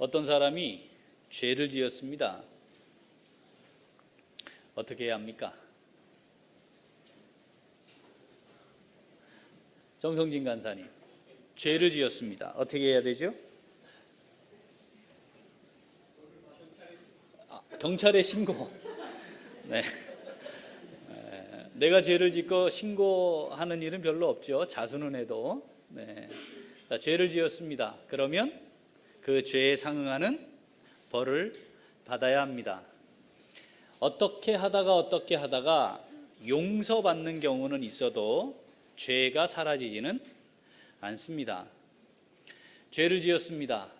어떤 사람이 죄를 지었습니다. 어떻게 해야 합니까? 정성진 간사님, 죄를 지었습니다. 어떻게 해야 되죠? 경찰에 신고. 네. 내가 죄를 짓고 신고하는 일은 별로 없죠. 자수는 해도. 네. 자, 죄를 지었습니다. 그러면 그 죄에 상응하는 벌을 받아야 합니다. 어떻게 하다가 용서받는 경우는 있어도 죄가 사라지지는 않습니다. 죄를 지었습니다.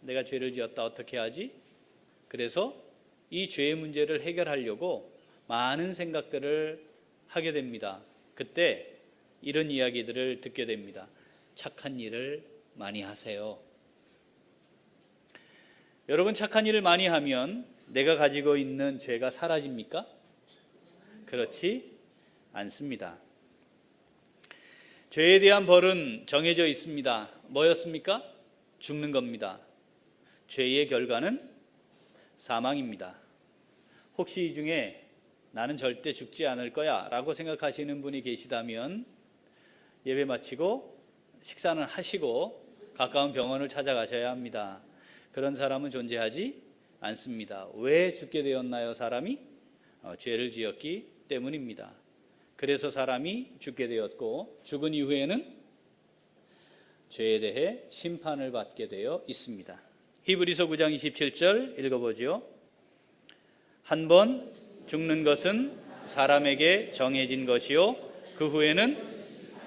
내가 죄를 지었다. 어떻게 하지? 그래서 이 죄의 문제를 해결하려고 많은 생각들을 하게 됩니다. 그때 이런 이야기들을 듣게 됩니다. 착한 일을 많이 하세요. 여러분, 착한 일을 많이 하면 내가 가지고 있는 죄가 사라집니까? 그렇지 않습니다. 죄에 대한 벌은 정해져 있습니다. 뭐였습니까? 죽는 겁니다. 죄의 결과는 사망입니다. 혹시 이 중에 나는 절대 죽지 않을 거야 라고 생각하시는 분이 계시다면 예배 마치고 식사는 하시고 가까운 병원을 찾아가셔야 합니다. 그런 사람은 존재하지 않습니다. 왜 죽게 되었나요? 사람이 죄를 지었기 때문입니다. 그래서 사람이 죽게 되었고, 죽은 이후에는 죄에 대해 심판을 받게 되어 있습니다. 히브리서 9장 27절 읽어보죠. 한 번 죽는 것은 사람에게 정해진 것이요 그 후에는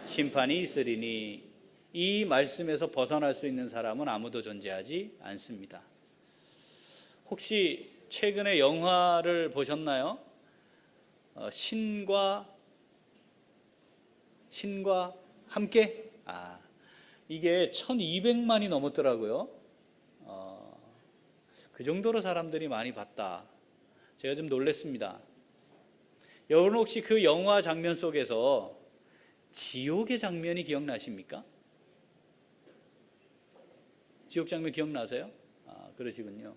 심판이 있으리니. 이 말씀에서 벗어날 수 있는 사람은 아무도 존재하지 않습니다. 혹시 최근에 영화를 보셨나요? 신과 함께? 이게 1200만이 넘었더라고요. 그 정도로 사람들이 많이 봤다. 제가 좀 놀랐습니다. 여러분, 혹시 그 영화 장면 속에서 지옥의 장면이 기억나십니까? 지옥 장면 기억나세요? 그러시군요.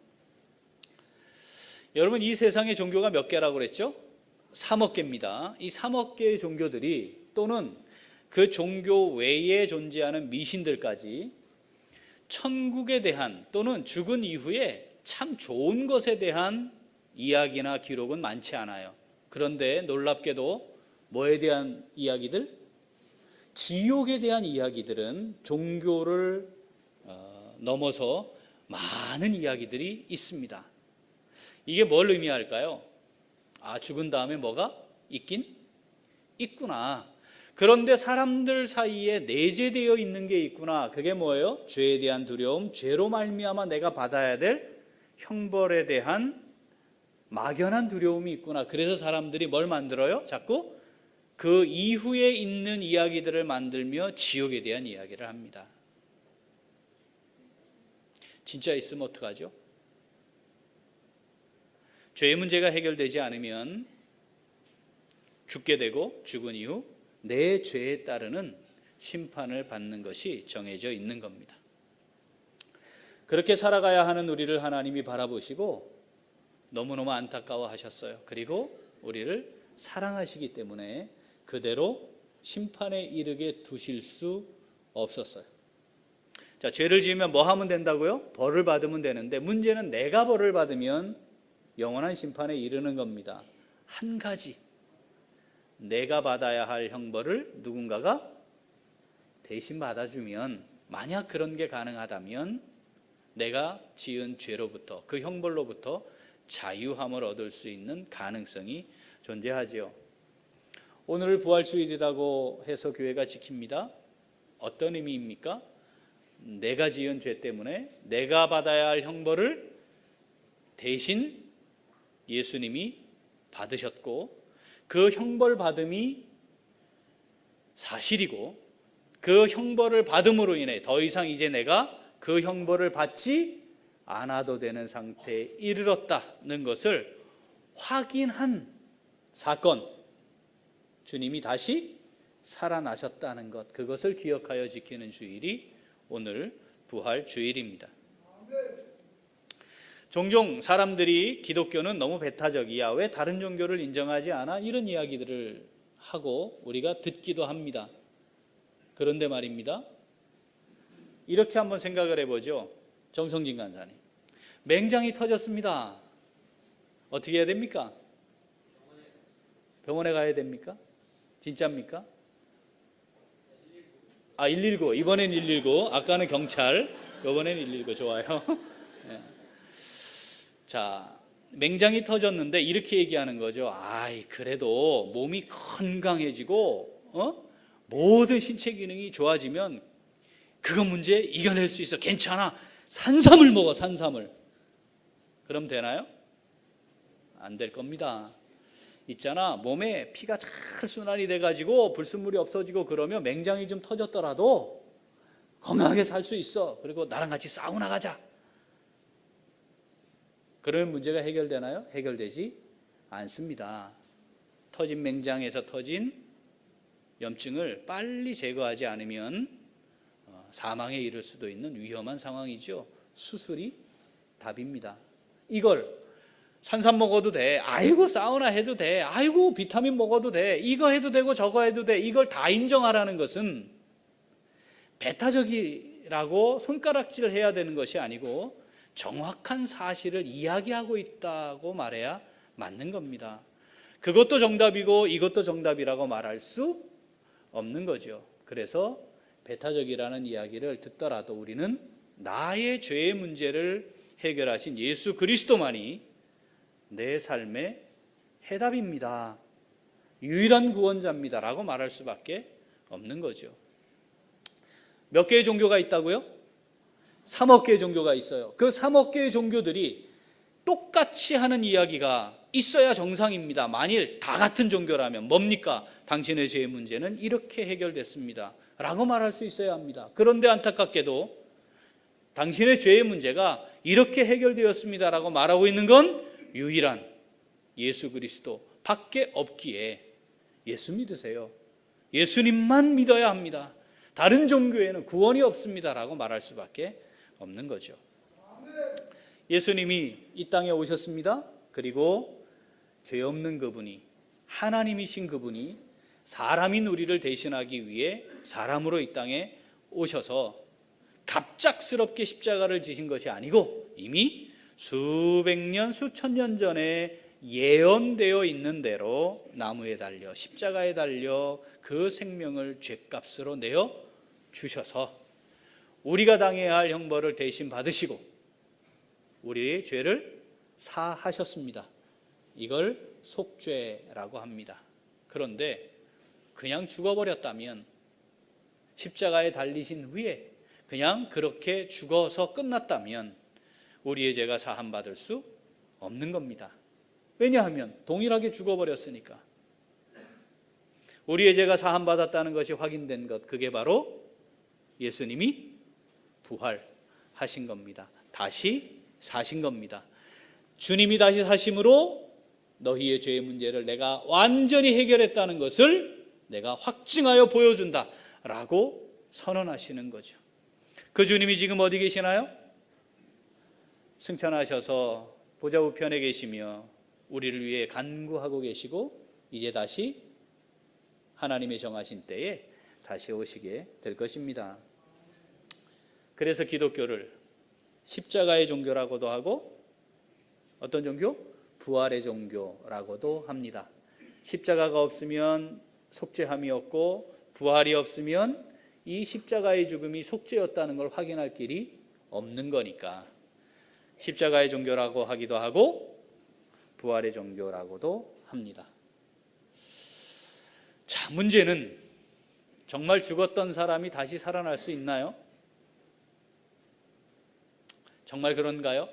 여러분, 이 세상의 종교가 몇 개라고 그랬죠? 3억 개입니다. 이 3억 개의 종교들이, 또는 그 종교 외에 존재하는 미신들까지 천국에 대한, 또는 죽은 이후에 참 좋은 것에 대한 이야기나 기록은 많지 않아요. 그런데 놀랍게도 뭐에 대한 이야기들? 지옥에 대한 이야기들은 종교를 넘어서 많은 이야기들이 있습니다. 이게 뭘 의미할까요? 죽은 다음에 뭐가 있긴 있구나. 그런데 사람들 사이에 내재되어 있는 게 있구나. 그게 뭐예요? 죄에 대한 두려움, 죄로 말미암아 내가 받아야 될 형벌에 대한 막연한 두려움이 있구나. 그래서 사람들이 뭘 만들어요? 자꾸 그 이후에 있는 이야기들을 만들며 지옥에 대한 이야기를 합니다. 진짜 있으면 어떡하죠? 죄의 문제가 해결되지 않으면 죽게 되고, 죽은 이후 내 죄에 따르는 심판을 받는 것이 정해져 있는 겁니다. 그렇게 살아가야 하는 우리를 하나님이 바라보시고 너무너무 안타까워하셨어요. 그리고 우리를 사랑하시기 때문에 그대로 심판에 이르게 두실 수 없었어요. 자, 죄를 지으면 뭐 하면 된다고요? 벌을 받으면 되는데, 문제는 내가 벌을 받으면 영원한 심판에 이르는 겁니다. 한 가지, 내가 받아야 할 형벌을 누군가가 대신 받아주면, 만약 그런 게 가능하다면 내가 지은 죄로부터, 그 형벌로부터 자유함을 얻을 수 있는 가능성이 존재하지요. 오늘 부활주일이라고 해서 교회가 지킵니다. 어떤 의미입니까? 내가 지은 죄 때문에 내가 받아야 할 형벌을 대신 예수님이 받으셨고, 그 형벌 받음이 사실이고, 그 형벌을 받음으로 인해 더 이상 이제 내가 그 형벌을 받지 않아도 되는 상태에 이르렀다는 것을 확인한 사건, 주님이 다시 살아나셨다는 것, 그것을 기억하여 지키는 주일이 오늘 부활 주일입니다. 종종 사람들이 기독교는 너무 배타적이야, 왜 다른 종교를 인정하지 않아? 이런 이야기들을 하고 우리가 듣기도 합니다. 그런데 말입니다, 이렇게 한번 생각을 해보죠. 정성진 간사님, 맹장이 터졌습니다. 어떻게 해야 됩니까? 병원에 가야 됩니까? 진짜입니까? 119. 이번엔 119. 아까는 경찰, 이번엔 119. 좋아요. 네. 자, 맹장이 터졌는데 이렇게 얘기하는 거죠. 그래도 몸이 건강해지고 모든 신체 기능이 좋아지면 그거 문제 이겨낼 수 있어. 괜찮아. 산삼을 먹어, 산삼을. 그럼 되나요? 안 될 겁니다. 있잖아, 몸에 피가 잘 순환이 돼가지고 불순물이 없어지고 그러면 맹장이 좀 터졌더라도 건강하게 살 수 있어. 그리고 나랑 같이 사우나 가자. 그러면 문제가 해결되나요? 해결되지 않습니다. 터진 맹장에서 터진 염증을 빨리 제거하지 않으면 사망에 이를 수도 있는 위험한 상황이죠. 수술이 답입니다. 이걸 산삼 먹어도 돼, 아이고 사우나 해도 돼, 아이고 비타민 먹어도 돼, 이거 해도 되고 저거 해도 돼, 이걸 다 인정하라는 것은 배타적이라고 손가락질을 해야 되는 것이 아니고 정확한 사실을 이야기하고 있다고 말해야 맞는 겁니다. 그것도 정답이고 이것도 정답이라고 말할 수 없는 거죠. 그래서 배타적이라는 이야기를 듣더라도 우리는 나의 죄의 문제를 해결하신 예수 그리스도만이 내 삶의 해답입니다, 유일한 구원자입니다 라고 말할 수밖에 없는 거죠. 몇 개의 종교가 있다고요? 3억 개의 종교가 있어요. 그 3억 개의 종교들이 똑같이 하는 이야기가 있어야 정상입니다. 만일 다 같은 종교라면 뭡니까? 당신의 죄의 문제는 이렇게 해결됐습니다 라고 말할 수 있어야 합니다. 그런데 안타깝게도 당신의 죄의 문제가 이렇게 해결되었습니다 라고 말하고 있는 건 유일한 예수 그리스도 밖에 없기에 예수 믿으세요, 예수님만 믿어야 합니다, 다른 종교에는 구원이 없습니다 라고 말할 수밖에 없는 거죠. 예수님이 이 땅에 오셨습니다. 그리고 죄 없는 그분이, 하나님이신 그분이 사람인 우리를 대신하기 위해 사람으로 이 땅에 오셔서 갑작스럽게 십자가를 지신 것이 아니고 이미 수백 년, 수천 년 전에 예언되어 있는 대로 나무에 달려 십자가에 달려 그 생명을 죗값으로 내어 주셔서 우리가 당해야 할 형벌을 대신 받으시고 우리의 죄를 사하셨습니다. 이걸 속죄라고 합니다. 그런데 그냥 죽어버렸다면, 십자가에 달리신 후에 그냥 그렇게 죽어서 끝났다면 우리의 죄가 사함받을 수 없는 겁니다. 왜냐하면 동일하게 죽어버렸으니까. 우리의 죄가 사함받았다는 것이 확인된 것, 그게 바로 예수님이 부활하신 겁니다. 다시 사신 겁니다. 주님이 다시 사심으로 너희의 죄의 문제를 내가 완전히 해결했다는 것을 내가 확증하여 보여준다 라고 선언하시는 거죠. 그 주님이 지금 어디 계시나요? 승천하셔서 보좌 우편에 계시며 우리를 위해 간구하고 계시고 이제 다시 하나님의 정하신 때에 다시 오시게 될 것입니다. 그래서 기독교를 십자가의 종교라고도 하고 어떤 종교? 부활의 종교라고도 합니다. 십자가가 없으면 속죄함이 없고 부활이 없으면 이 십자가의 죽음이 속죄였다는 걸 확인할 길이 없는 거니까 십자가의 종교라고 하기도 하고 부활의 종교라고도 합니다. 자, 문제는 정말 죽었던 사람이 다시 살아날 수 있나요? 정말 그런가요?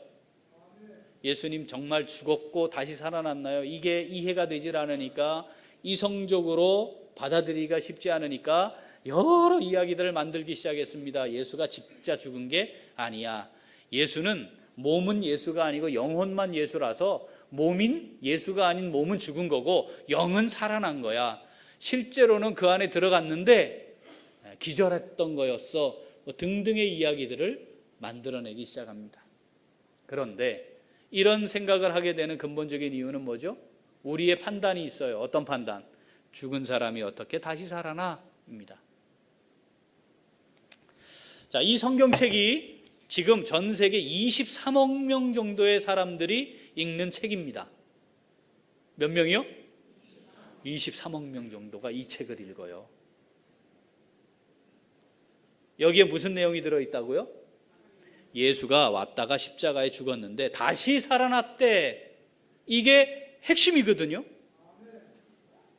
예수님 정말 죽었고 다시 살아났나요? 이게 이해가 되질 않으니까, 이성적으로 받아들이기가 쉽지 않으니까 여러 이야기들을 만들기 시작했습니다. 예수가 진짜 죽은 게 아니야. 예수는 몸은 예수가 아니고 영혼만 예수라서 몸인 예수가 아닌 몸은 죽은 거고 영은 살아난 거야. 실제로는 그 안에 들어갔는데 기절했던 거였어. 등등의 이야기들을 만들어내기 시작합니다. 그런데 이런 생각을 하게 되는 근본적인 이유는 뭐죠? 우리의 판단이 있어요. 어떤 판단? 죽은 사람이 어떻게 다시 살아나? 입니다. 자, 이 성경책이 지금 전 세계 23억 명 정도의 사람들이 읽는 책입니다. 몇 명이요? 23억 명 정도가 이 책을 읽어요. 여기에 무슨 내용이 들어있다고요? 예수가 왔다가 십자가에 죽었는데 다시 살아났대. 이게 핵심이거든요.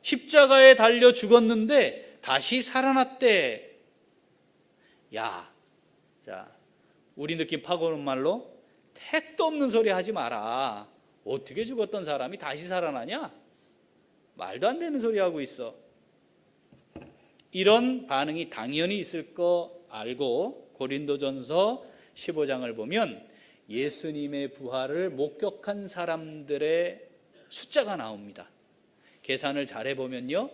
십자가에 달려 죽었는데 다시 살아났대. 야, 자, 우리 느낌 파고는 말로 택도 없는 소리 하지 마라. 어떻게 죽었던 사람이 다시 살아나냐? 말도 안 되는 소리 하고 있어. 이런 반응이 당연히 있을 거 알고 고린도전서 15장을 보면 예수님의 부활을 목격한 사람들의 숫자가 나옵니다. 계산을 잘 해보면요,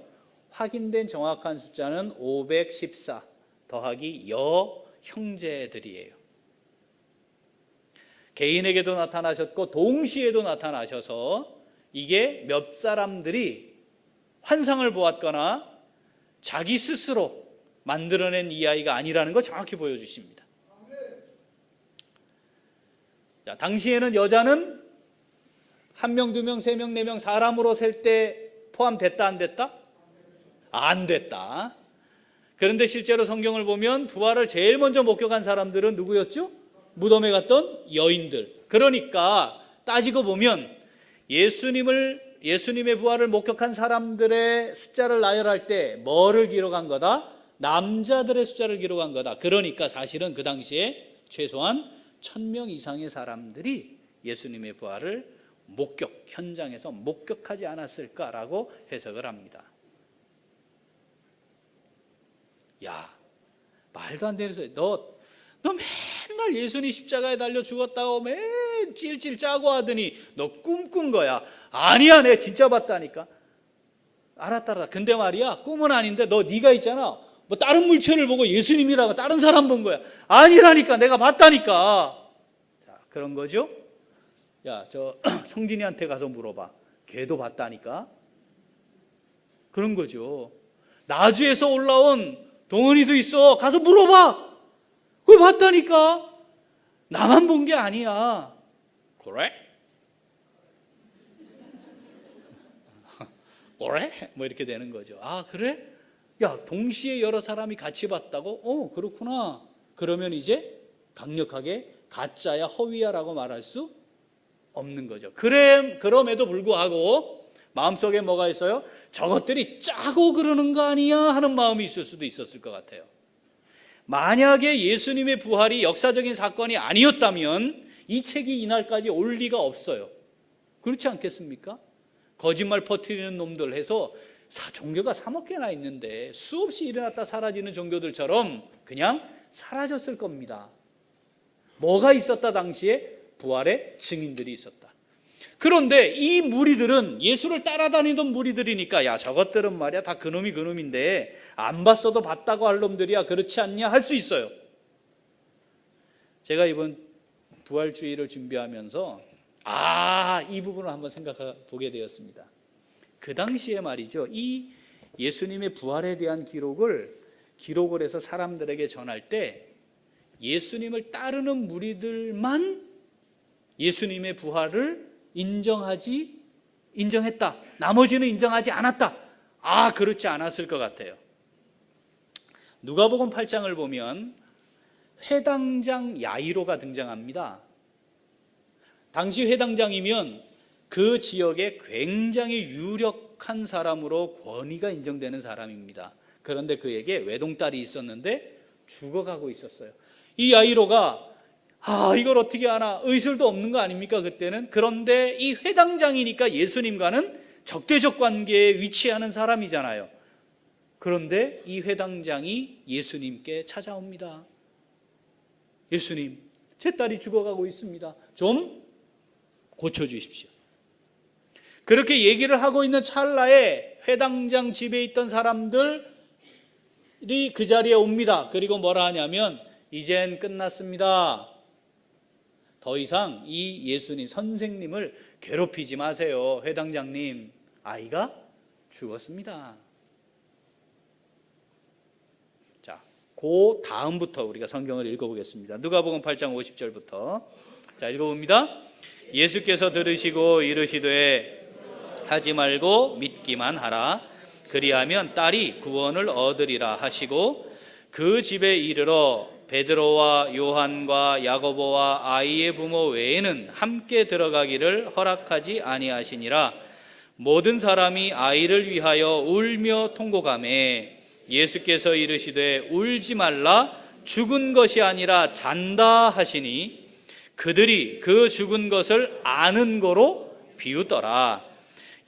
확인된 정확한 숫자는 514 더하기 여 형제들이에요. 개인에게도 나타나셨고 동시에도 나타나셔서 이게 몇 사람들이 환상을 보았거나 자기 스스로 만들어낸 이야기가 아니라는 걸 정확히 보여주십니다. 자, 당시에는 여자는 1명, 2명, 3명, 4명 사람으로 셀 때 포함됐다 안 됐다? 안 됐다. 그런데 실제로 성경을 보면 부활을 제일 먼저 목격한 사람들은 누구였죠? 무덤에 갔던 여인들. 그러니까 따지고 보면 예수님의 부활을 목격한 사람들의 숫자를 나열할 때 뭐를 기록한 거다? 남자들의 숫자를 기록한 거다. 그러니까 사실은 그 당시에 최소한 1000명 이상의 사람들이 예수님의 부활을 현장에서 목격하지 않았을까라고 해석을 합니다. 야, 말도 안 되는 소리. 너 맨날 예수님 십자가에 달려 죽었다고 맨 찔찔 짜고 하더니 너 꿈꾼 거야. 아니야, 내가 진짜 봤다니까. 알았다. 근데 말이야, 꿈은 아닌데 네가 있잖아. 뭐 다른 물체를 보고 예수님이라고 다른 사람 본 거야. 아니라니까, 내가 봤다니까. 자, 그런 거죠. 야, 저 성진이한테 가서 물어봐. 걔도 봤다니까. 그런 거죠. 나주에서 올라온 동원이도 있어. 가서 물어봐. 그걸 봤다니까. 나만 본 게 아니야. 그래? 그래? 뭐 이렇게 되는 거죠. 아, 그래? 야, 동시에 여러 사람이 같이 봤다고? 그렇구나. 그러면 이제 강력하게 가짜야, 허위야라고 말할 수 없는 거죠. 그럼에도 불구하고 마음속에 뭐가 있어요? 저것들이 짜고 그러는 거 아니야 하는 마음이 있을 수도 있었을 것 같아요. 만약에 예수님의 부활이 역사적인 사건이 아니었다면 이 책이 이날까지 올 리가 없어요. 그렇지 않겠습니까? 거짓말 퍼뜨리는 놈들 해서 종교가 3억 개나 있는데 수없이 일어났다 사라지는 종교들처럼 그냥 사라졌을 겁니다. 뭐가 있었다? 당시에 부활의 증인들이 있었다. 그런데 이 무리들은 예수를 따라다니던 무리들이니까 야, 저것들은 말이야 다 그놈인데 안 봤어도 봤다고 할 놈들이야, 그렇지 않냐 할 수 있어요. 제가 이번 부활주의를 준비하면서 이 부분을 한번 생각해 보게 되었습니다. 그 당시에 말이죠, 이 예수님의 부활에 대한 기록을 해서 사람들에게 전할 때 예수님을 따르는 무리들만 예수님의 부활을 인정했다. 나머지는 인정하지 않았다. 그렇지 않았을 것 같아요. 누가복음 8장을 보면 회당장 야이로가 등장합니다. 당시 회당장이면 그 지역에 굉장히 유력한 사람으로 권위가 인정되는 사람입니다. 그런데 그에게 외동딸이 있었는데 죽어가고 있었어요. 이 야이로가 이걸 어떻게 하나, 의술도 없는 거 아닙니까 그때는. 그런데 이 회당장이니까 예수님과는 적대적 관계에 위치하는 사람이잖아요. 그런데 이 회당장이 예수님께 찾아옵니다. 예수님, 제 딸이 죽어가고 있습니다. 좀 고쳐주십시오. 그렇게 얘기를 하고 있는 찰나에 회당장 집에 있던 사람들이 그 자리에 옵니다. 그리고 뭐라 하냐면 이젠 끝났습니다. 더 이상 이 예수님 선생님을 괴롭히지 마세요. 회당장님, 아이가 죽었습니다. 자, 그 다음부터 우리가 성경을 읽어보겠습니다. 누가복음 8장 50절부터 자, 읽어봅니다. 예수께서 들으시고 이르시되 하지 말고 믿기만 하라. 그리하면 딸이 구원을 얻으리라 하시고 그 집에 이르러 베드로와 요한과 야고보와 아이의 부모 외에는 함께 들어가기를 허락하지 아니하시니라. 모든 사람이 아이를 위하여 울며 통곡하매 예수께서 이르시되 울지 말라. 죽은 것이 아니라 잔다 하시니 그들이 그 죽은 것을 아는 거로 비웃더라.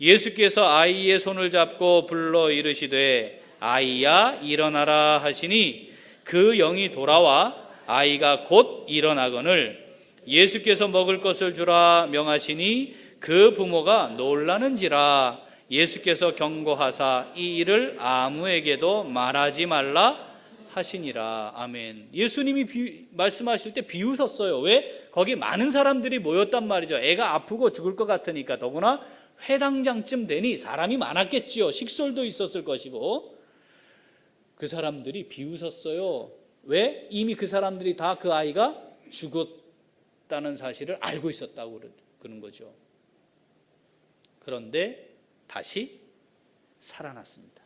예수께서 아이의 손을 잡고 불러 이르시되 아이야 일어나라 하시니 그 영이 돌아와 아이가 곧 일어나거늘 예수께서 먹을 것을 주라 명하시니 그 부모가 놀라는지라. 예수께서 경고하사 이 일을 아무에게도 말하지 말라 하시니라. 아멘. 예수님이 말씀하실 때 비웃었어요. 왜? 거기 많은 사람들이 모였단 말이죠. 애가 아프고 죽을 것 같으니까. 더구나 회당장쯤 되니 사람이 많았겠지요. 식솔도 있었을 것이고. 그 사람들이 비웃었어요. 왜? 이미 그 사람들이 다 그 아이가 죽었다는 사실을 알고 있었다고 그런 거죠. 그런데 다시 살아났습니다.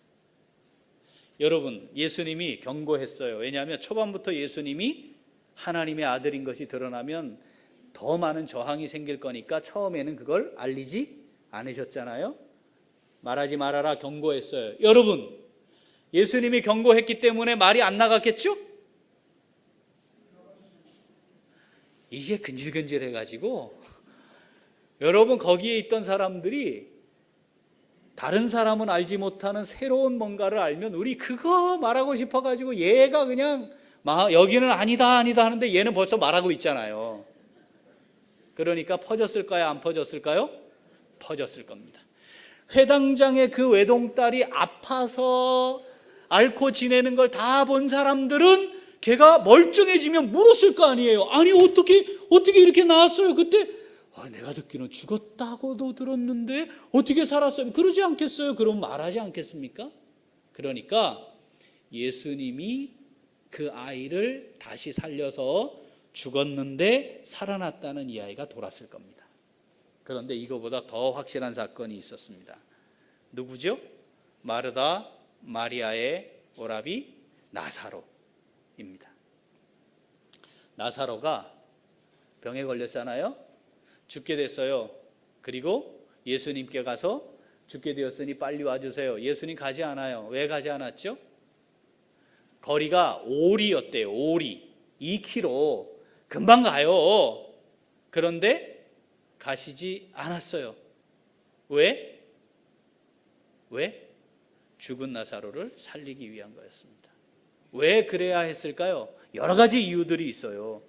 여러분, 예수님이 경고했어요. 왜냐하면 초반부터 예수님이 하나님의 아들인 것이 드러나면 더 많은 저항이 생길 거니까 처음에는 그걸 알리지 않으셨잖아요. 말하지 말아라 경고했어요. 여러분, 예수님이 경고했기 때문에 말이 안 나갔겠죠? 이게 근질근질해가지고 여러분, 거기에 있던 사람들이 다른 사람은 알지 못하는 새로운 뭔가를 알면 우리 그거 말하고 싶어가지고 얘가 그냥 여기는 아니다 하는데 얘는 벌써 말하고 있잖아요. 그러니까 퍼졌을까요? 안 퍼졌을까요? 퍼졌을 겁니다. 회당장의 그 외동딸이 아파서 앓고 지내는 걸 다 본 사람들은 걔가 멀쩡해지면 물었을 거 아니에요. 아니 어떻게 이렇게 나왔어요? 그때 내가 듣기는 죽었다고도 들었는데 어떻게 살았어요? 그러지 않겠어요? 그럼 말하지 않겠습니까? 그러니까 예수님이 그 아이를 다시 살려서 죽었는데 살아났다는 이야기가 돌았을 겁니다. 그런데 이거보다 더 확실한 사건이 있었습니다. 누구죠? 마르다 마리아의 오라비 나사로입니다. 나사로가 병에 걸렸잖아요. 죽게 됐어요. 그리고 예수님께 가서 죽게 되었으니 빨리 와주세요. 예수님 가지 않아요. 왜 가지 않았죠? 거리가 오리였대요. 오리 2km 금방 가요. 그런데 가시지 않았어요. 왜? 죽은 나사로를 살리기 위한 거였습니다. 왜 그래야 했을까요? 여러 가지 이유들이 있어요.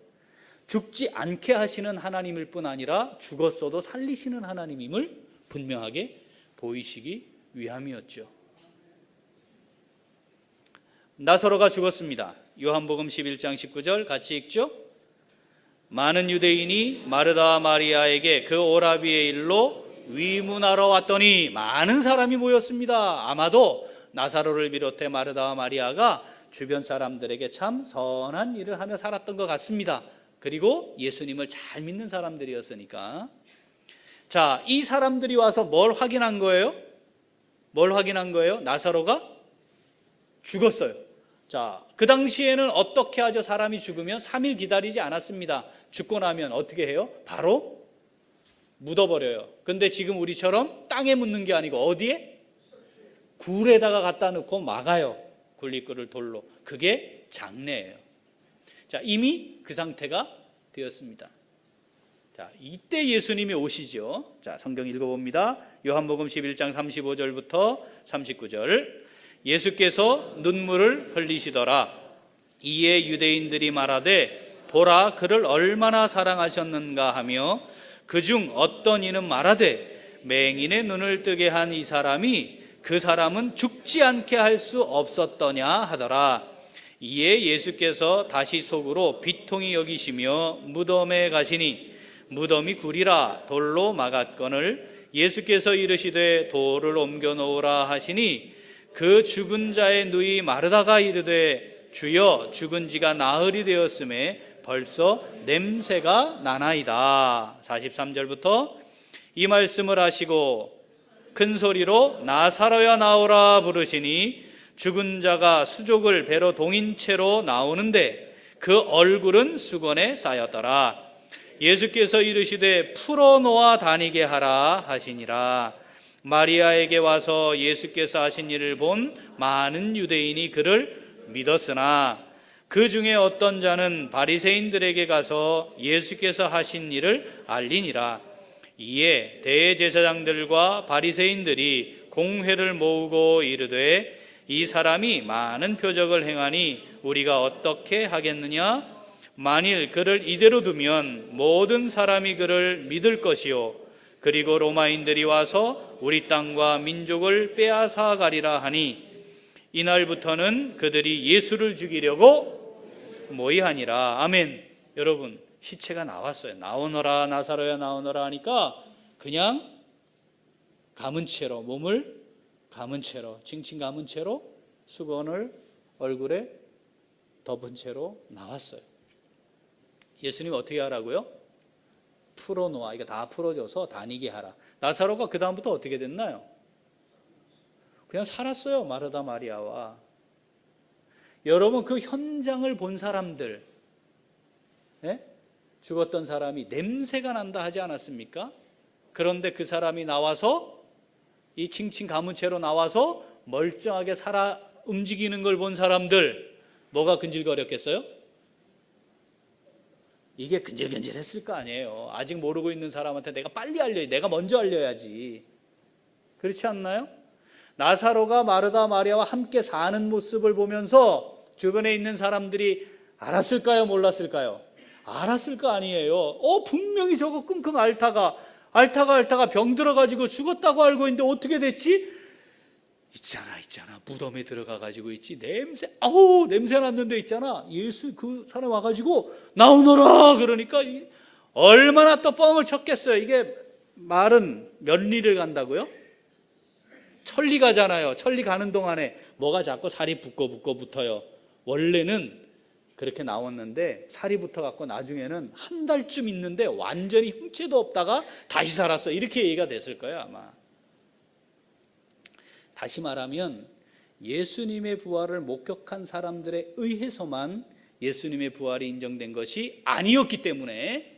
죽지 않게 하시는 하나님일 뿐 아니라 죽었어도 살리시는 하나님임을 분명하게 보이시기 위함이었죠. 나사로가 죽었습니다. 요한복음 11장 19절 같이 읽죠. 많은 유대인이 마르다와 마리아에게 그 오라비의 일로 위문하러 왔더니 많은 사람이 모였습니다. 아마도 나사로를 비롯해 마르다와 마리아가 주변 사람들에게 참 선한 일을 하며 살았던 것 같습니다. 그리고 예수님을 잘 믿는 사람들이었으니까. 자, 이 사람들이 와서 뭘 확인한 거예요? 나사로가 죽었어요. 자, 그 당시에는 어떻게 하죠? 사람이 죽으면 3일 기다리지 않았습니다. 죽고 나면 어떻게 해요? 바로 묻어버려요. 근데 지금 우리처럼 땅에 묻는 게 아니고 어디에? 굴에다가 갖다 놓고 막아요. 굴리끌을 돌로. 그게 장례예요. 자, 이미 그 상태가 되었습니다. 자, 이때 예수님이 오시죠. 자, 성경 읽어봅니다. 요한복음 11장 35절부터 39절. 예수께서 눈물을 흘리시더라. 이에 유대인들이 말하되 보라 그를 얼마나 사랑하셨는가 하며 그중 어떤 이는 말하되 맹인의 눈을 뜨게 한 이 사람이 그 사람은 죽지 않게 할 수 없었더냐 하더라. 이에 예수께서 다시 속으로 비통히 여기시며 무덤에 가시니 무덤이 구리라 돌로 막았거늘 예수께서 이르시되 돌을 옮겨 놓으라 하시니 그 죽은 자의 누이 마르다가 이르되 주여 죽은 지가 나흘이 되었음에 벌써 냄새가 나나이다. 43절부터 이 말씀을 하시고 큰 소리로 나사로야 나오라 부르시니 죽은 자가 수족을 배로 동인 채로 나오는데 그 얼굴은 수건에 쌓였더라. 예수께서 이르시되 풀어놓아 다니게 하라 하시니라. 마리아에게 와서 예수께서 하신 일을 본 많은 유대인이 그를 믿었으나 그 중에 어떤 자는 바리새인들에게 가서 예수께서 하신 일을 알리니라. 이에 대제사장들과 바리새인들이 공회를 모으고 이르되 이 사람이 많은 표적을 행하니 우리가 어떻게 하겠느냐? 만일 그를 이대로 두면 모든 사람이 그를 믿을 것이요 그리고 로마인들이 와서 우리 땅과 민족을 빼앗아 가리라 하니 이날부터는 그들이 예수를 죽이려고 모의하니라. 아멘. 여러분, 시체가 나왔어요. 나오너라 나사로야 나오너라 하니까 그냥 감은 채로, 몸을 감은 채로, 칭칭 감은 채로 수건을 얼굴에 덮은 채로 나왔어요. 예수님 어떻게 하라고요? 풀어놓아. 이거 다 풀어줘서 다니게 하라. 나사로가 그 다음부터 어떻게 됐나요? 그냥 살았어요. 마르다 마리아와. 여러분, 그 현장을 본 사람들, 죽었던 사람이 냄새가 난다 하지 않았습니까? 그런데 그 사람이 나와서 이 칭칭 감은 채로 나와서 멀쩡하게 살아 움직이는 걸 본 사람들, 뭐가 근질거렸겠어요? 이게 근질근질했을 거 아니에요. 아직 모르고 있는 사람한테 내가 빨리 알려야, 내가 먼저 알려야지. 그렇지 않나요? 나사로가 마르다 마리아와 함께 사는 모습을 보면서 주변에 있는 사람들이 알았을까요? 몰랐을까요? 알았을 거 아니에요. 분명히 저거 끙끙 앓다가 병 들어가지고 죽었다고 알고 있는데 어떻게 됐지? 있잖아 무덤에 들어가 가지고 있지. 냄새 났는데 있잖아. 예수 그 사람 와가지고 나오너라 그러니까 얼마나 또 뻥을 쳤겠어요. 이게 말은 면리를 간다고요? 천리 가잖아요. 천리 가는 동안에 뭐가 자꾸 살이 붙어요. 원래는 그렇게 나왔는데 살이 붙어갖고 나중에는 한 달쯤 있는데 완전히 흠채도 없다가 다시 살았어. 이렇게 얘기가 됐을 거예요 아마. 다시 말하면 예수님의 부활을 목격한 사람들에 의해서만 예수님의 부활이 인정된 것이 아니었기 때문에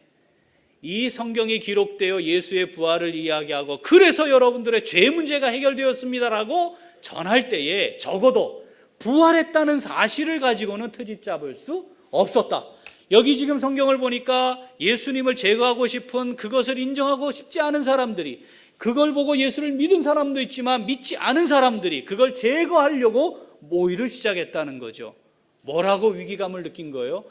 이 성경이 기록되어 예수의 부활을 이야기하고 그래서 여러분들의 죄 문제가 해결되었습니다라고 전할 때에 적어도 부활했다는 사실을 가지고는 트집 잡을 수 없었다. 여기 지금 성경을 보니까 예수님을 제거하고 싶은, 그것을 인정하고 싶지 않은 사람들이, 그걸 보고 예수를 믿은 사람도 있지만 믿지 않은 사람들이 그걸 제거하려고 모의를 시작했다는 거죠. 뭐라고 위기감을 느낀 거예요?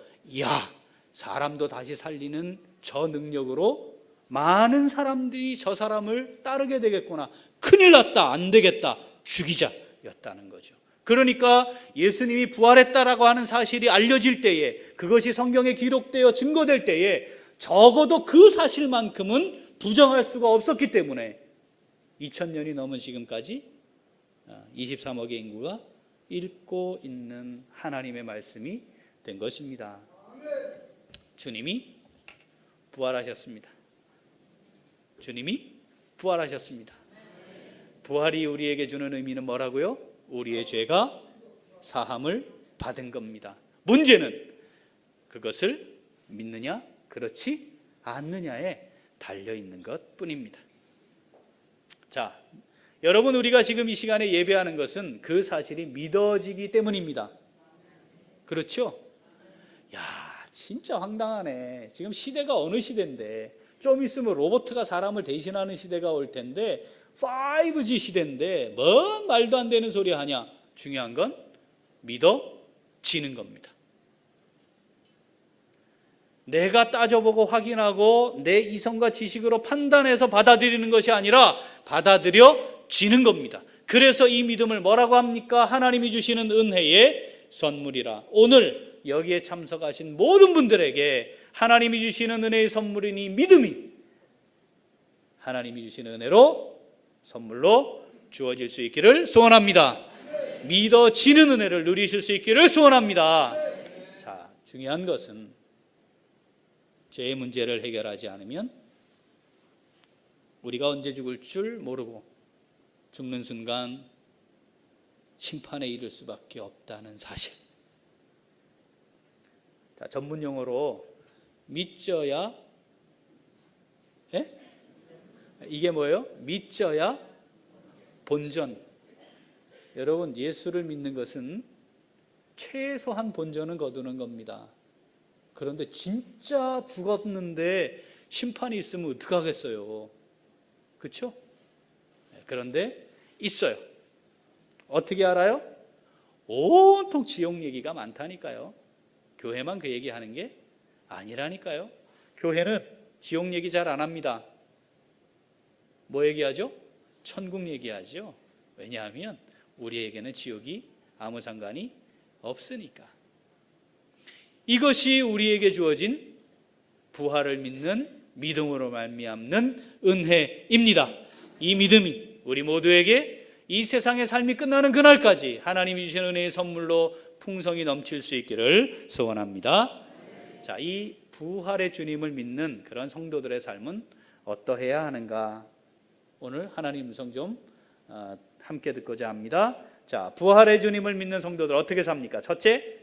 사람도 다시 살리는 저 능력으로 많은 사람들이 저 사람을 따르게 되겠구나. 큰일 났다. 안 되겠다. 죽이자 였다는 거죠. 그러니까 예수님이 부활했다라고 하는 사실이 알려질 때에, 그것이 성경에 기록되어 증거될 때에 적어도 그 사실만큼은 부정할 수가 없었기 때문에 2000년이 넘은 지금까지 23억의 인구가 읽고 있는 하나님의 말씀이 된 것입니다. 주님이 부활하셨습니다. 주님이 부활하셨습니다. 부활이 우리에게 주는 의미는 뭐라고요? 우리의 죄가 사함을 받은 겁니다. 문제는 그것을 믿느냐 그렇지 않느냐에 달려있는 것 뿐입니다. 자, 여러분, 우리가 지금 이 시간에 예배하는 것은 그 사실이 믿어지기 때문입니다. 그렇죠? 진짜 황당하네. 지금 시대가 어느 시대인데, 좀 있으면 로봇가 사람을 대신하는 시대가 올 텐데 5G 시대인데 뭔 말도 안 되는 소리 하냐. 중요한 건 믿어지는 겁니다. 내가 따져보고 확인하고 내 이성과 지식으로 판단해서 받아들이는 것이 아니라 받아들여지는 겁니다. 그래서 이 믿음을 뭐라고 합니까? 하나님이 주시는 은혜의 선물이라. 오늘 여기에 참석하신 모든 분들에게 하나님이 주시는 은혜의 선물이니 믿음이 하나님이 주시는 은혜로 선물로 주어질 수 있기를 소원합니다. 믿어지는 은혜를 누리실 수 있기를 소원합니다. 자, 중요한 것은 죄의 문제를 해결하지 않으면 우리가 언제 죽을 줄 모르고 죽는 순간 심판에 이를 수밖에 없다는 사실. 자, 전문 용어로 믿져야, 이게 뭐예요? 믿져야 본전. 여러분, 예수를 믿는 것은 최소한 본전은 거두는 겁니다. 그런데 진짜 죽었는데 심판이 있으면 어떡하겠어요? 그렇죠? 그런데 있어요. 어떻게 알아요? 온통 지옥 얘기가 많다니까요. 교회만 그 얘기하는 게 아니라니까요. 교회는 지옥 얘기 잘 안 합니다. 뭐 얘기하죠? 천국 얘기하죠. 왜냐하면 우리에게는 지옥이 아무 상관이 없으니까. 이것이 우리에게 주어진 부활을 믿는 믿음으로 말미암는 은혜입니다. 이 믿음이 우리 모두에게 이 세상의 삶이 끝나는 그날까지 하나님이 주신 은혜의 선물로 풍성이 넘칠 수 있기를 소원합니다. 자, 이 부활의 주님을 믿는 그런 성도들의 삶은 어떠해야 하는가? 오늘 하나님 음성 좀 함께 듣고자 합니다. 자, 부활의 주님을 믿는 성도들 어떻게 삽니까? 첫째,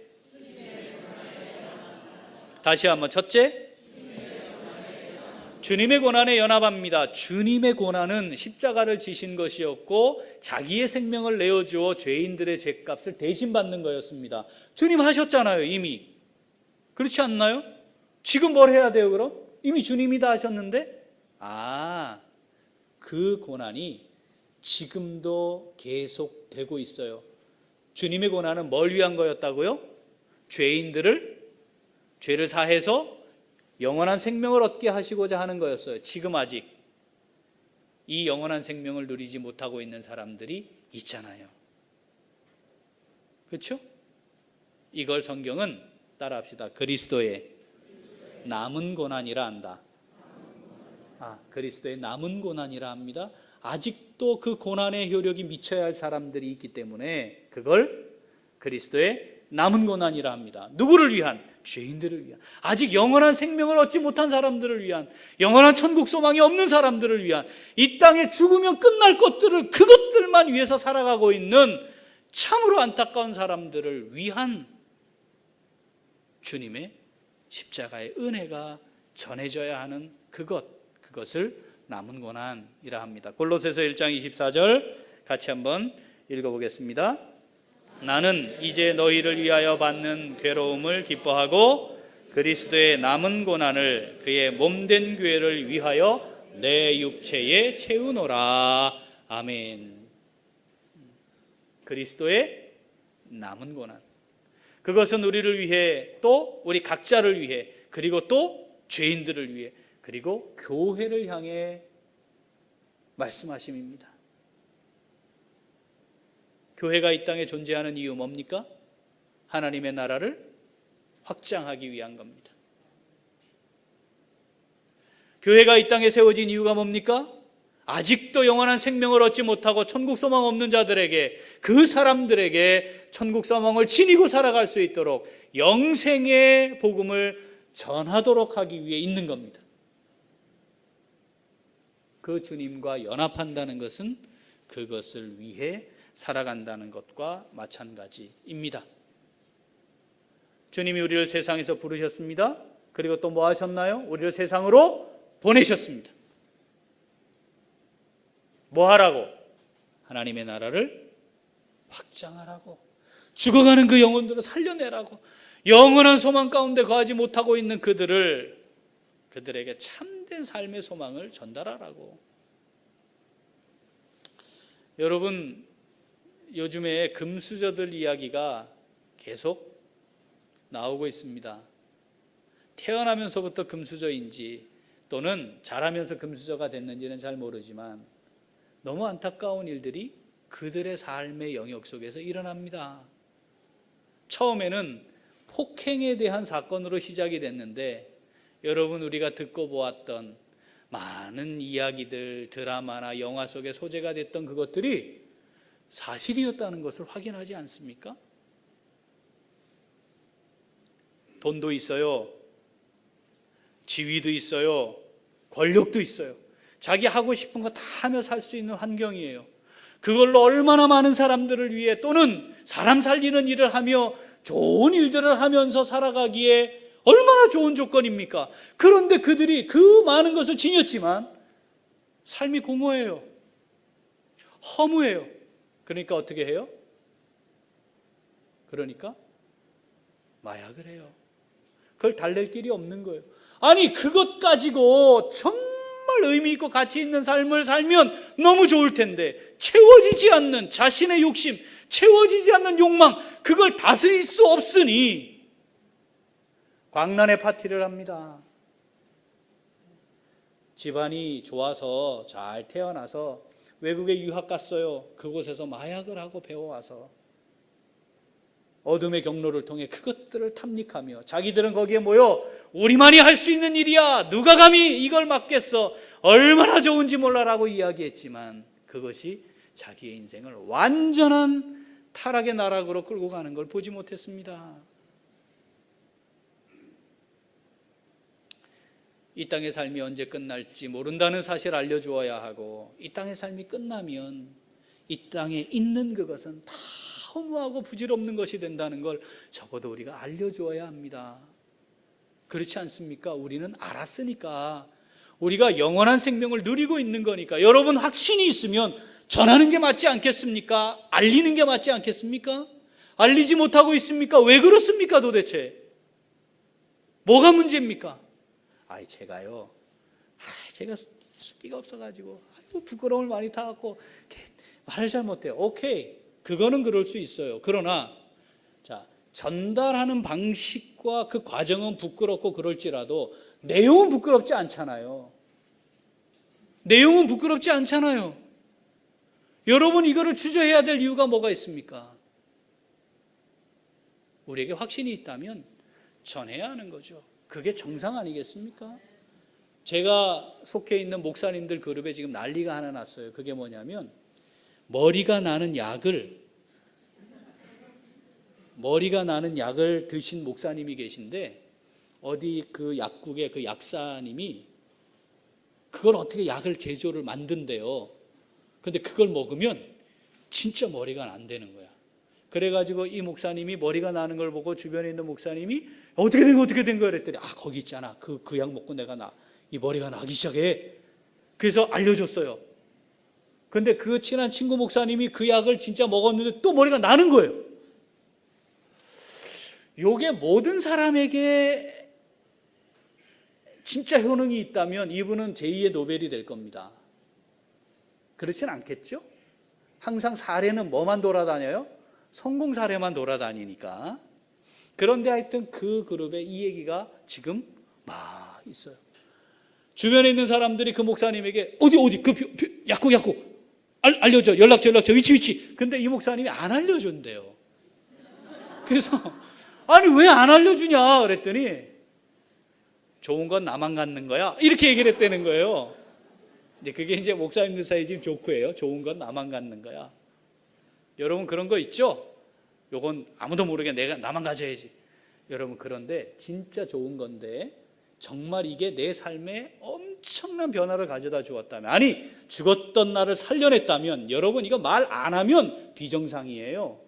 다시 한번 첫째, 주님의 고난에 연합합니다. 주님의 고난은 십자가를 지신 것이었고 자기의 생명을 내어주어 죄인들의 죄값을 대신 받는 거였습니다. 주님 하셨잖아요, 이미. 그렇지 않나요? 지금 뭘 해야 돼요, 그럼? 이미 주님이 다 하셨는데? 그 고난이 지금도 계속되고 있어요. 주님의 고난은 뭘 위한 거였다고요? 죄를 사해서 영원한 생명을 얻게 하시고자 하는 거였어요. 지금 아직 이 영원한 생명을 누리지 못하고 있는 사람들이 있잖아요. 그렇죠? 이걸 성경은 따라합시다. 그리스도의 남은 고난이라 한다. 그리스도의 남은 고난이라 합니다. 아직도 그 고난의 효력이 미쳐야 할 사람들이 있기 때문에 그걸 그리스도의 남은 고난이라 합니다. 누구를 위한? 죄인들을 위한, 아직 영원한 생명을 얻지 못한 사람들을 위한, 영원한 천국 소망이 없는 사람들을 위한, 이 땅에 죽으면 끝날 것들을 그것들만 위해서 살아가고 있는 참으로 안타까운 사람들을 위한 주님의 십자가의 은혜가 전해져야 하는 그것을 남은 고난이라 합니다. 골로새서 1장 24절 같이 한번 읽어보겠습니다. 나는 이제 너희를 위하여 받는 괴로움을 기뻐하고 그리스도의 남은 고난을 그의 몸된 교회를 위하여 내 육체에 채우노라. 아멘. 그리스도의 남은 고난, 그것은 우리를 위해, 또 우리 각자를 위해, 그리고 또 죄인들을 위해, 그리고 교회를 향해 말씀하심입니다. 교회가 이 땅에 존재하는 이유 뭡니까? 하나님의 나라를 확장하기 위한 겁니다. 교회가 이 땅에 세워진 이유가 뭡니까? 아직도 영원한 생명을 얻지 못하고 천국 소망 없는 자들에게, 그 사람들에게 천국 소망을 지니고 살아갈 수 있도록 영생의 복음을 전하도록 하기 위해 있는 겁니다. 그 주님과 연합한다는 것은 그것을 위해 살아간다는 것과 마찬가지입니다. 주님이 우리를 세상에서 부르셨습니다. 그리고 또 뭐 하셨나요? 우리를 세상으로 보내셨습니다. 뭐 하라고? 하나님의 나라를 확장하라고, 죽어가는 그 영혼들을 살려내라고, 영원한 소망 가운데 거하지 못하고 있는 그들에게 참된 삶의 소망을 전달하라고. 여러분, 요즘에 금수저들 이야기가 계속 나오고 있습니다. 태어나면서부터 금수저인지 또는 자라면서 금수저가 됐는지는 잘 모르지만 너무 안타까운 일들이 그들의 삶의 영역 속에서 일어납니다. 처음에는 폭행에 대한 사건으로 시작이 됐는데 여러분, 우리가 듣고 보았던 많은 이야기들, 드라마나 영화 속에 소재가 됐던 그것들이 사실이었다는 것을 확인하지 않습니까? 돈도 있어요. 지위도 있어요. 권력도 있어요. 자기 하고 싶은 거 다 하며 살 수 있는 환경이에요. 그걸로 얼마나 많은 사람들을 위해 또는 사람 살리는 일을 하며 좋은 일들을 하면서 살아가기에 얼마나 좋은 조건입니까? 그런데 그들이 그 많은 것을 지녔지만 삶이 공허해요. 허무해요. 그러니까 어떻게 해요? 그러니까 마약을 해요. 그걸 달랠 길이 없는 거예요. 아니, 그것 가지고 정말 의미 있고 가치 있는 삶을 살면 너무 좋을 텐데 채워지지 않는 자신의 욕심, 채워지지 않는 욕망, 그걸 다스릴 수 없으니 광란의 파티를 합니다. 집안이 좋아서 잘 태어나서 외국에 유학 갔어요. 그곳에서 마약을 하고 배워와서 어둠의 경로를 통해 그것들을 탐닉하며 자기들은 거기에 모여 우리만이 할 수 있는 일이야, 누가 감히 이걸 맡겠어, 얼마나 좋은지 몰라라고 이야기했지만 그것이 자기의 인생을 완전한 타락의 나락으로 끌고 가는 걸 보지 못했습니다. 이 땅의 삶이 언제 끝날지 모른다는 사실을 알려주어야 하고, 이 땅의 삶이 끝나면 이 땅에 있는 그것은 다 허무하고 부질없는 것이 된다는 걸 적어도 우리가 알려주어야 합니다. 그렇지 않습니까? 우리는 알았으니까, 우리가 영원한 생명을 누리고 있는 거니까. 여러분, 확신이 있으면 전하는 게 맞지 않겠습니까? 알리는 게 맞지 않겠습니까? 알리지 못하고 있습니까? 왜 그렇습니까 도대체? 뭐가 문제입니까? 제가요, 제가 숫기가 없어가지고 부끄러움을 많이 타갖고 말을 잘 못해요. 오케이, 그거는 그럴 수 있어요. 그러나 자, 전달하는 방식과 그 과정은 부끄럽고 그럴지라도 내용은 부끄럽지 않잖아요. 내용은 부끄럽지 않잖아요. 여러분, 이거를 주저해야 될 이유가 뭐가 있습니까? 우리에게 확신이 있다면 전해야 하는 거죠. 그게 정상 아니겠습니까? 제가 속해 있는 목사님들 그룹에 지금 난리가 하나 났어요. 그게 뭐냐면 머리가 나는 약을 드신 목사님이 계신데, 어디 그 약국의 그 약사님이 그걸 어떻게 약을 제조를 만든대요. 근데 그걸 먹으면 진짜 머리가 안 되는 거야. 그래가지고 이 목사님이 머리가 나는 걸 보고 주변에 있는 목사님이 어떻게 된 거야 그랬더니, 거기 있잖아, 그 약 먹고 내가 이 머리가 나기 시작해. 그래서 알려줬어요. 근데 그 친한 친구 목사님이 그 약을 진짜 먹었는데 또 머리가 나는 거예요. 요게 모든 사람에게 진짜 효능이 있다면 이분은 제2의 노벨이 될 겁니다. 그렇진 않겠죠? 항상 사례는 뭐만 돌아다녀요? 성공 사례만 돌아다니니까. 그런데 하여튼 그 그룹에 이 얘기가 지금 막 있어요. 주변에 있는 사람들이 그 목사님에게 어디 그 약국 알려줘, 연락처 위치. 근데 이 목사님이 안 알려준대요. 그래서 아니 왜 안 알려주냐 그랬더니 좋은 건 나만 갖는 거야, 이렇게 얘기를 했다는 거예요. 근데 그게 이제 목사님들 사이 지금 조크예요. 좋은 건 나만 갖는 거야. 여러분, 그런 거 있죠? 요건 아무도 모르게 나만 가져야지. 여러분, 그런데 진짜 좋은 건데 정말 이게 내 삶에 엄청난 변화를 가져다 주었다면, 아니 죽었던 나를 살려냈다면, 여러분 이거 말 안 하면 비정상이에요.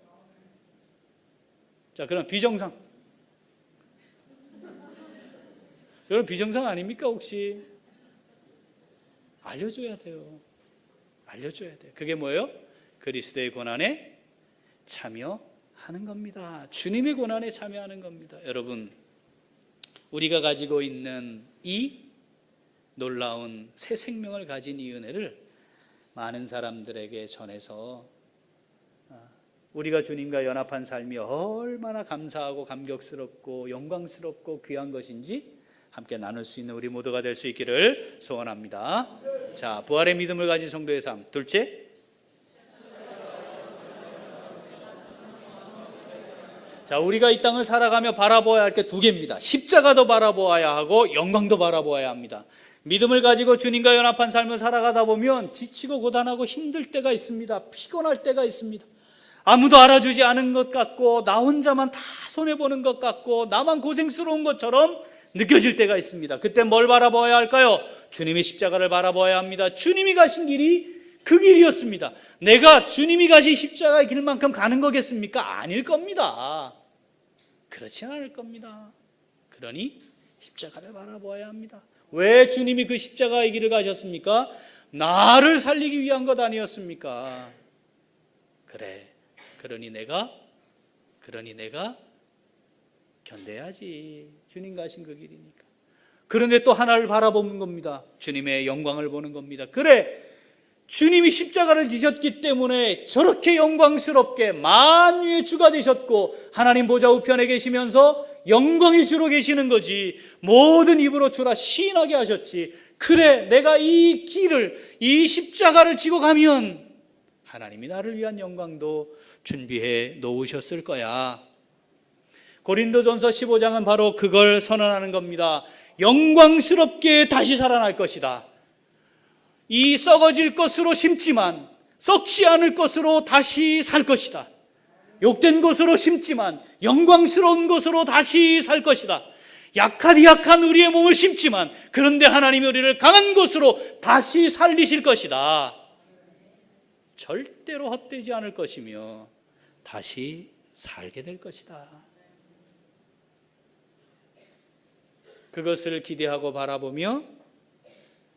자, 그럼 비정상, 여러분 비정상 아닙니까? 혹시 알려줘야 돼요. 그게 뭐예요? 그리스도의 고난에 참여하는 겁니다. 주님의 고난에 참여하는 겁니다. 여러분, 우리가 가지고 있는 이 놀라운 새 생명을 가진 이 은혜를 많은 사람들에게 전해서 우리가 주님과 연합한 삶이 얼마나 감사하고 감격스럽고 영광스럽고 귀한 것인지 함께 나눌 수 있는 우리 모두가 될 수 있기를 소원합니다. 자, 부활의 믿음을 가진 성도의 삶. 둘째, 자, 우리가 이 땅을 살아가며 바라보아야 할 게 두 개입니다. 십자가도 바라보아야 하고 영광도 바라보아야 합니다. 믿음을 가지고 주님과 연합한 삶을 살아가다 보면 지치고 고단하고 힘들 때가 있습니다. 피곤할 때가 있습니다. 아무도 알아주지 않은 것 같고 나 혼자만 다 손해보는 것 같고 나만 고생스러운 것처럼 느껴질 때가 있습니다. 그때 뭘 바라보아야 할까요? 주님의 십자가를 바라보아야 합니다. 주님이 가신 길이 그 길이었습니다. 내가 주님이 가신 십자가의 길만큼 가는 거겠습니까? 아닐 겁니다. 그렇진 않을 겁니다. 그러니 십자가를 바라보아야 합니다. 왜 주님이 그 십자가의 길을 가셨습니까? 나를 살리기 위한 것 아니었습니까? 그래, 그러니 내가 견뎌야지. 주님 가신 그 길이니까. 그런데 또 하나를 바라보는 겁니다. 주님의 영광을 보는 겁니다. 그래, 주님이 십자가를 지셨기 때문에 저렇게 영광스럽게 만유의 주가 되셨고 하나님 보좌 우편에 계시면서 영광의 주로 계시는 거지. 모든 입으로 주라 시인하게 하셨지. 그래, 내가 이 길을, 이 십자가를 지고 가면 하나님이 나를 위한 영광도 준비해 놓으셨을 거야. 고린도전서 15장은 바로 그걸 선언하는 겁니다. 영광스럽게 다시 살아날 것이다. 이 썩어질 것으로 심지만 썩지 않을 것으로 다시 살 것이다. 욕된 것으로 심지만 영광스러운 것으로 다시 살 것이다. 약한 우리의 몸을 심지만 그런데 하나님이 우리를 강한 것으로 다시 살리실 것이다. 절대로 헛되지 않을 것이며 다시 살게 될 것이다. 그것을 기대하고 바라보며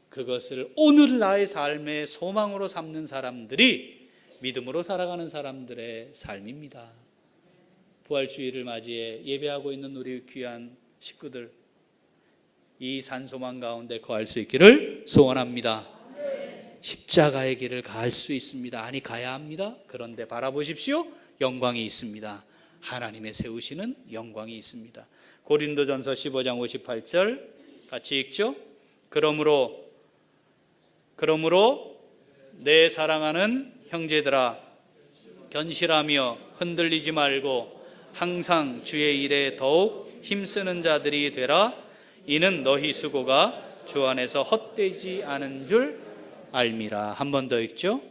그것을 오늘 나의 삶의 소망으로 삼는 사람들이 믿음으로 살아가는 사람들의 삶입니다. 부활주의를 맞이해 예배하고 있는 우리 귀한 식구들, 이 산소망 가운데 거할 수 있기를 소원합니다. 십자가의 길을 갈 수 있습니다. 아니, 가야 합니다. 그런데 바라보십시오. 영광이 있습니다. 하나님의 세우시는 영광이 있습니다. 고린도전서 15장 58절 같이 읽죠. 그러므로 내 사랑하는 형제들아, 견실하며 흔들리지 말고 항상 주의 일에 더욱 힘쓰는 자들이 되라. 이는 너희 수고가 주 안에서 헛되지 않은 줄 알미라. 한 번 더 읽죠.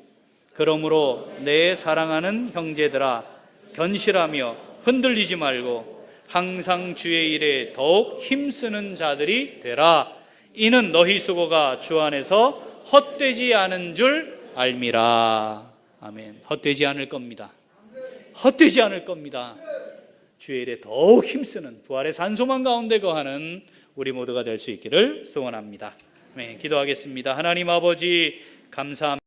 그러므로 내 사랑하는 형제들아, 견실하며 흔들리지 말고 항상 주의 일에 더욱 힘쓰는 자들이 되라. 이는 너희 수고가 주 안에서 헛되지 않은 줄 알미라. 아멘. 헛되지 않을 겁니다. 헛되지 않을 겁니다. 주의 일에 더욱 힘쓰는 부활의 산소망 가운데 거하는 우리 모두가 될 수 있기를 소원합니다. 아멘. 기도하겠습니다. 하나님 아버지 감사합니다.